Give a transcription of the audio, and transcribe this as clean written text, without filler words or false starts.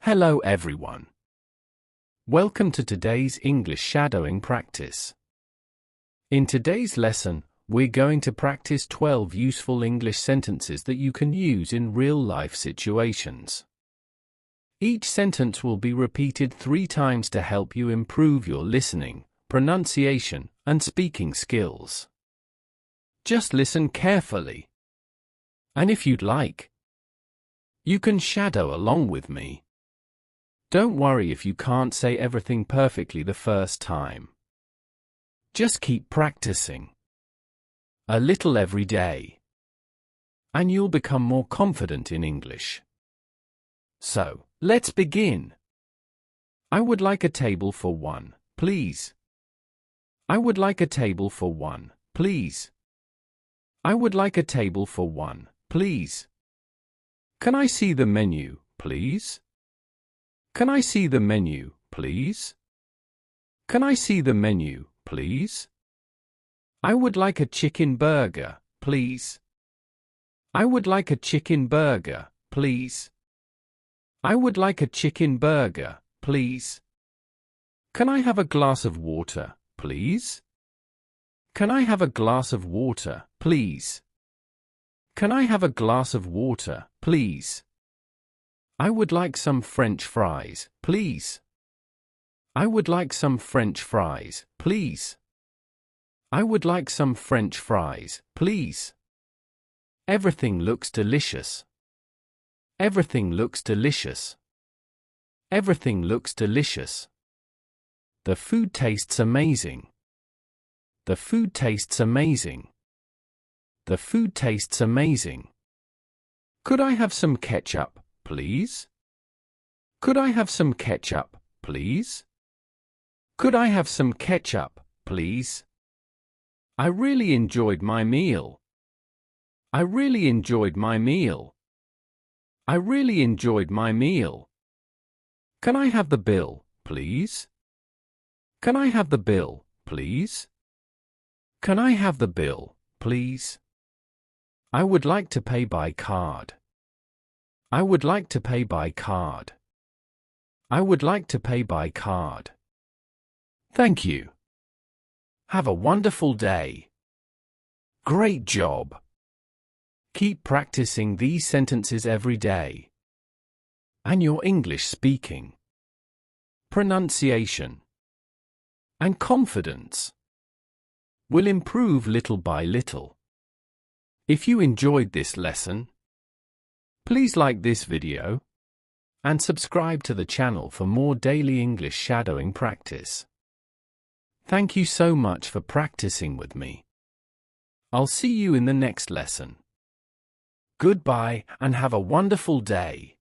Hello everyone. Welcome to today's English shadowing practice. In today's lesson, we're going to practice 12 useful English sentences that you can use in real-life situations. Each sentence will be repeated 3 times to help you improve your listening, pronunciation, and speaking skills. Just listen carefully. And if you'd like, you can shadow along with me. Don't worry if you can't say everything perfectly the first time. Just keep practicing a little every day, and you'll become more confident in English. So, let's begin. I would like a table for 1, please. I would like a table for 1, please. I would like a table for 1, please. Can I see the menu, please? Can I see the menu, please? Can I see the menu, please? I would like a chicken burger, please. I would like a chicken burger, please. I would like a chicken burger, please. Can I have a glass of water, please? Can I have a glass of water, please? Can I have a glass of water, please? I would like some French fries, please. I would like some French fries, please. I would like some French fries, please. Everything looks delicious. Everything looks delicious. Everything looks delicious. The food tastes amazing. The food tastes amazing. The food tastes amazing. Could I have some ketchup, please? Could I have some ketchup, please? Could I have some ketchup, please? I really enjoyed my meal. I really enjoyed my meal. I really enjoyed my meal. Can I have the bill, please? Can I have the bill, please? Can I have the bill, please? I would like to pay by card. I would like to pay by card. I would like to pay by card. Thank you. Have a wonderful day. Great job. Keep practicing these sentences every day, and your English speaking, pronunciation, and confidence will improve little by little. If you enjoyed this lesson, please like this video and subscribe to the channel for more daily English shadowing practice. Thank you so much for practicing with me. I'll see you in the next lesson. Goodbye and have a wonderful day.